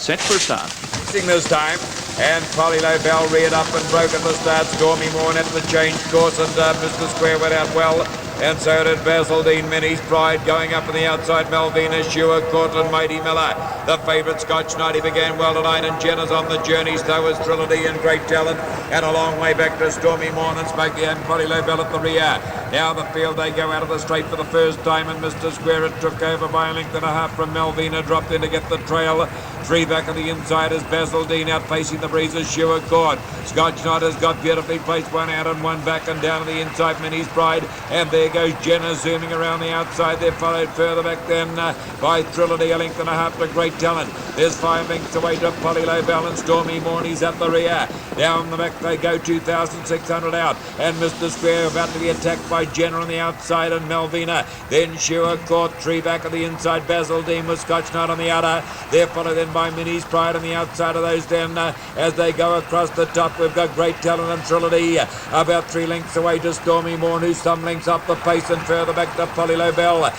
set for a start. This time, and Polly Lobel reared up and broke at the start. Stormy Morn at the change course, and Mr. Square went out well. And so did Basildine, Minnie's Pride, going up on the outside. Malvina, Shewer, Court and Mighty Miller. The favourite Scotch Notch began well tonight, and Jenna's on the journey. So was Trinity and Great Talent. And a long way back to Stormy Morn and Smoky and Polly Lobel at the rear. Now the field, they go out of the straight for the first time, and Mr. Square, it took over by a length and a half from Malvina, dropped in to get the trail. Three back on the inside is Basildine, out facing the breezes, Shewer Court. Scotch Notch has got beautifully placed, one out and one back, and down to the inside, Minnie's Pride. And there goes Jenna zooming around the outside. They're followed further back then by Trinity, a length and a half to Great Talent. There's 5 lengths away to Polly Lobel, and Stormy Morney's at the rear. Down the back they go, 2,600 out, and Mr. Square about to be attacked by Jenna on the outside and Malvina. Then Shewer Court, 3 back on the inside, Basildine with Scotch Notch on the outer. They're followed then by Minnie's Pride on the outside of those then. As they go across the top, we've got Great Talent and Trinity about 3 lengths away to Stormy Morn, who's some lengths up the pace, and further back to Polly Lobel.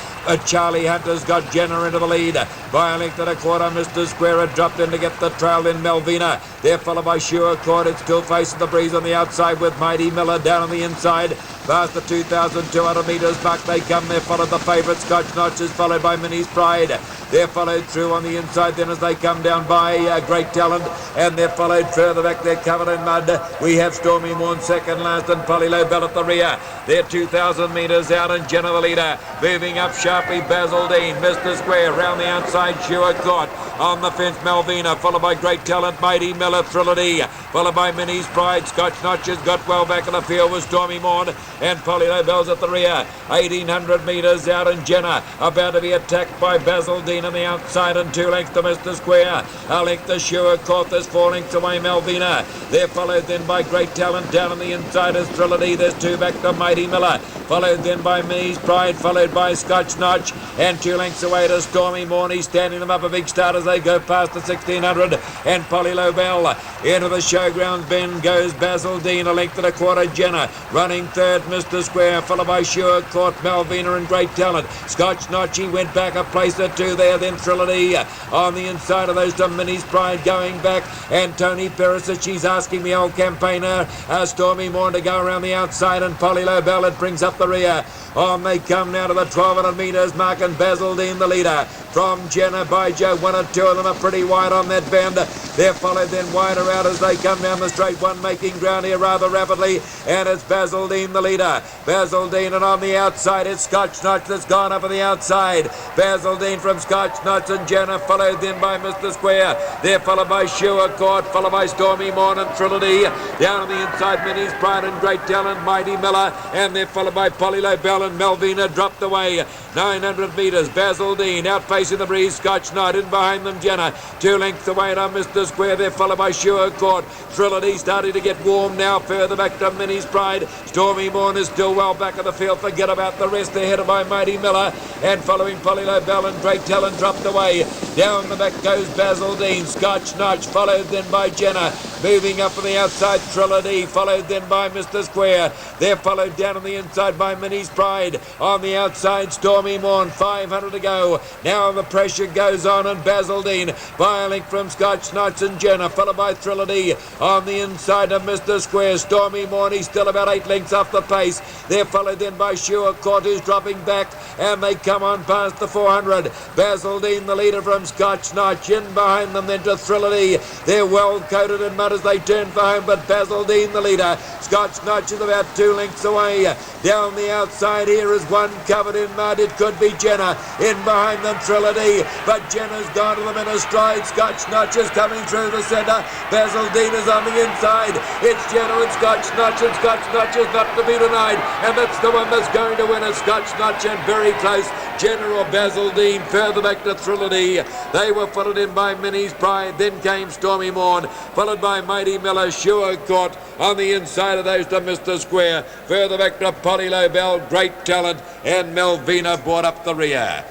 Charlie Hunter's got Jenna into the lead by a length and a quarter. Mr. Square had dropped in to get the trail in Malvina. They're followed by Shewer Court. It's still facing the breeze on the outside with Mighty Miller down on the inside. Past the 2,200 metres back they come. They're followed the favourite Scotch Notch is followed by Minnie's Pride. They're followed through on the inside then as they come down by Great Talent, and they're followed further back. They're covered in mud. We have Stormy Morn second last and Polly Lobel at the rear. They're 2,000 metres out and Jenna the leader. Moving up sharply Basildine. Mr. Square round the outside, Shewer Court. On the fence Malvina, followed by Great Talent, Mighty Miller, Trinity, followed by Minnie's Pride. Scotch Notch has got well back in the field with Stormy Morn, and Polly Lobel's at the rear. 1,800 metres out and Jenna about to be attacked by Basildine on the outside, and 2 lengths to Mr. Square. A length to Shewer Court. There's 4 lengths away Malvina. They're followed then by Great Talent. Down on the inside is Trinity. There's 2 back to Mighty Miller. Followed then by Minnie's Pride, followed by Scotch Notch, and 2 lengths away to Stormy Morn. He's standing them up a big start as they go past the 1,600, and Polly Lobel. Into the showgrounds bend goes Basildine, a length and a quarter Jenna. Running third, Mr. Square, followed by Shewer Court, Malvina and Great Talent. Scotch Notch, he went back a place or 2 there, then Trinity. On the inside of those to Minnie's Pride going back, and Tony Perisic, she's asking the old campaigner, Stormy Morn, to go around the outside, and Polly Lobel, it brings up the rear. On they come now to the 1,200 metres mark, and Basildine the leader. From Jenna by Joe, 1 or 2 of them are pretty wide on that bend. They're followed then wider out as they come down the straight, one making ground here rather rapidly, and it's Basildine the leader. Basildine, and on the outside it's Scotch Notch that's gone up on the outside. Basildine from Scotch Notch, and Jenna followed then by Mr. Square. They're followed by Shewer Court, followed by Stormy Morn and Trinity. Down on the inside, Minnie's Pride and Great Talent, Mighty Miller, and they're followed by Polly Lobel, and Malvina dropped away. 900 metres, Basildine out facing the breeze, Scotch Notch in behind them, Jenna 2 lengths away on Mr. Square. They're followed by Shewer Court. Trinity starting to get warm now, further back to Minnie's Pride. Stormy Morn is still well back of the field. Forget about the rest. They're headed by Mighty Miller, and following Polly Lobel and Great Talent dropped away. Down the back goes Basildine. Scotch Notch followed then by Jenna. Moving up on the outside, Trinity, followed then by Mr. Square. They're followed down on the inside by Minnie's Pride. On the outside, Stormy Morn, 500 to go. Now the pressure goes on, and Basildine by a length from Scotch Notch and Jenna, followed by Trinity. On the inside of Mr. Square, Stormy Morn, he's still about 8 lengths off the pace. They're followed then by Shewer Court, who's dropping back, and they come on past the 400. Basildine, the leader from Scotch Notch, in behind them then to Trinity. They're well coated in mud as they turn for home, but Basildine, the leader. Scotch Notch is about 2 lengths away. Down the outside here is one covered in mud. It could be Jenna. In behind them, Trinity, but Jenna's gone to them in a stride. Scotch Notch is coming through the centre. Basildine is on the inside. It's Jenna and Scotch Notch, and Scotch Notch is not to be denied, and that's the one that's going to win it. Scotch Notch, and very close. Jenna or Basildine, further back to Trinity. They were followed in by Minnie's Pride. Then came Stormy Morn, followed by Mighty Miller, Shewer Court. On the inside of those to Mr. Square. Further back to Polly Lobel, Great Talent, and Malvina brought up the rear.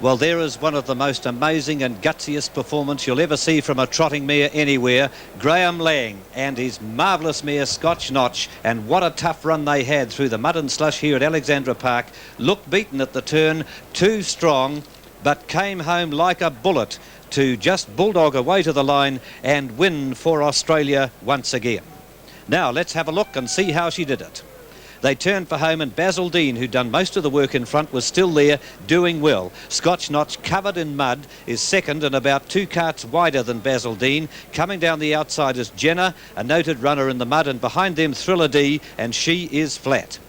Well, there is one of the most amazing and gutsiest performance you'll ever see from a trotting mare anywhere. Graham Lang and his marvellous mare Scotch Notch, and what a tough run they had through the mud and slush here at Alexandra Park. Looked beaten at the turn, too strong. but came home like a bullet to just bulldog away to the line and win for Australia once again. Now let's have a look and see how she did it. They turned for home, and Basil Dean, who'd done most of the work in front, was still there doing well. Scotch Notch, covered in mud, is second and about 2 carts wider than Basil Dean. Coming down the outside is Jenna, a noted runner in the mud, and behind them Thriller D, and she is flat.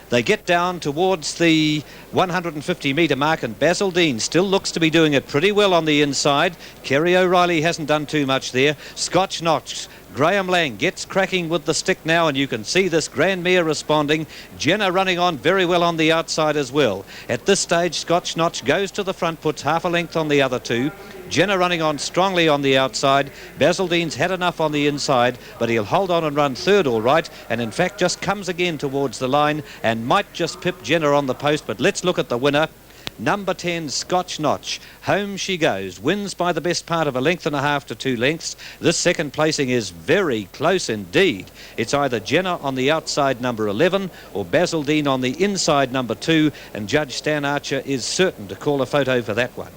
They get down towards the 150 metre mark, and Basil Dean still looks to be doing it pretty well on the inside. Kerry O'Reilly hasn't done too much there. Scotch Notch, Graham Lang gets cracking with the stick now, and you can see this Grandmere responding. Jenna running on very well on the outside as well. At this stage, Scotch Notch goes to the front, puts half a length on the other two. Jenna running on strongly on the outside. Basil Dean's had enough on the inside, but he'll hold on and run third all right, and in fact just comes again towards the line and might just pip Jenna on the post. But let's look at the winner. Number 10, Scotch Notch. Home she goes. Wins by the best part of a length and a half to 2 lengths. This second placing is very close indeed. It's either Jenna on the outside, number 11, or Basil Dean on the inside, number 2, and Judge Stan Archer is certain to call a photo for that one.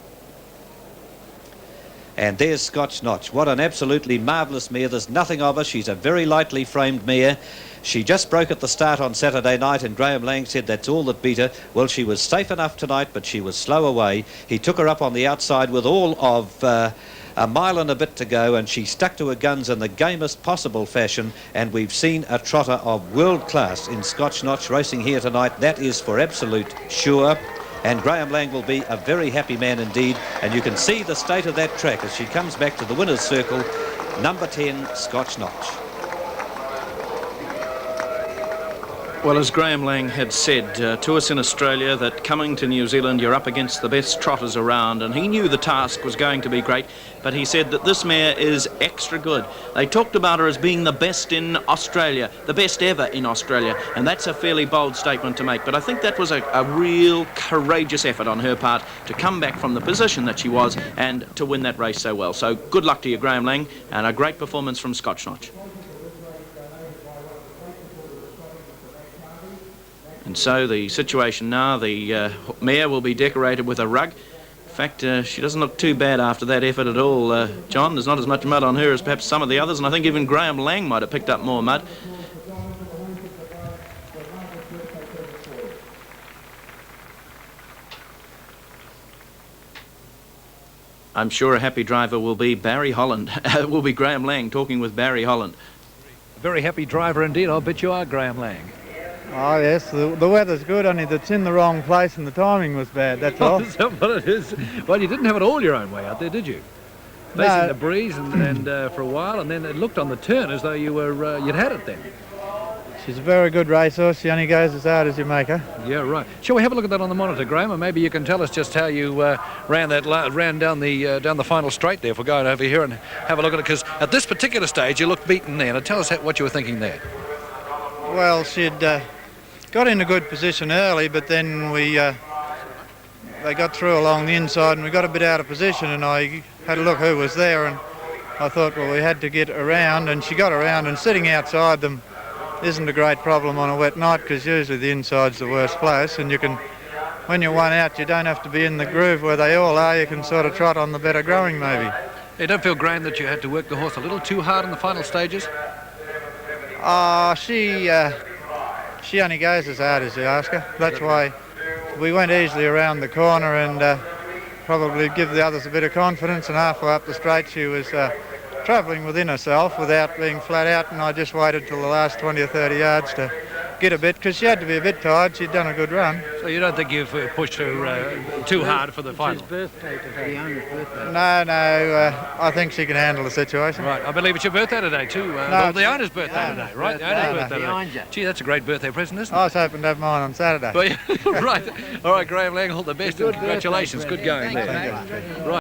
And there's Scotch Notch. What an absolutely marvellous mare. There's nothing of her. She's a very lightly framed mare. She just broke at the start on Saturday night, and Graham Lang said that's all that beat her. Well, she was safe enough tonight, but she was slow away. He took her up on the outside with all of a mile and a bit to go, and she stuck to her guns in the gamest possible fashion, and we've seen a trotter of world class in Scotch Notch racing here tonight. That is for absolute sure. And Graham Lang will be a very happy man indeed, and you can see the state of that track as she comes back to the winner's circle. Number 10, Scotch Notch. Well, as Graham Lang had said to us in Australia, that coming to New Zealand you're up against the best trotters around, and he knew the task was going to be great, but he said that this mare is extra good. They talked about her as being the best in Australia, the best ever in Australia, and that's a fairly bold statement to make, but I think that was a real courageous effort on her part to come back from the position that she was and to win that race so well. So good luck to you, Graham Lang, and a great performance from Scotch Notch. And so the situation now, the mare will be decorated with a rug. In fact, she doesn't look too bad after that effort at all, John. There's not as much mud on her as perhaps some of the others, and I think even Graham Lang might have picked up more mud. I'm sure a happy driver will be Barry Holland. Will be Graham Lang talking with Barry Holland. A very happy driver indeed. I'll bet you are, Graham Lang. Oh yes, the weather's good, only it's in the wrong place and the timing was bad, that's all. Is that what it is? Well, you didn't have it all your own way out there, did you? Facing the breeze and for a while, and then it looked on the turn as though you were you'd had it then. She's a very good racehorse. She only goes as hard as you make her. Yeah, right. Shall we have a look at that on the monitor, Graham, and maybe you can tell us just how you ran down the final straight there. If we're going over here and have a look at it, because at this particular stage you looked beaten there. Now tell us what you were thinking there. Well, she'd got in a good position early, but then they got through along the inside and we got a bit out of position, and I had a look who was there, and I thought, well, we had to get around, and she got around, and sitting outside them isn't a great problem on a wet night, because usually the inside's the worst place, and you can, when you're one out, you don't have to be in the groove where they all are. You can sort of trot on the better growing maybe. You don't feel, Graham, that you had to work the horse a little too hard in the final stages? She only goes as hard as you ask her. That's why we went easily around the corner and probably give the others a bit of confidence, and halfway up the straight she was travelling within herself without being flat out, and I just waited till the last 20 or 30 yards to get a bit, because she had to be a bit tired. She'd done a good run. So you don't think you've pushed her too hard for the final? It's his birthday today. Fiona's birthday. No, I think she can handle the situation. Right, I believe it's your birthday today too. No, the owner's birthday today, right? The owner's birthday today. Gee, that's a great birthday present, isn't it? I was hoping to have mine on Saturday. Right. All right, Graham Lang, all the best and congratulations. Good going there. Thank you. Right.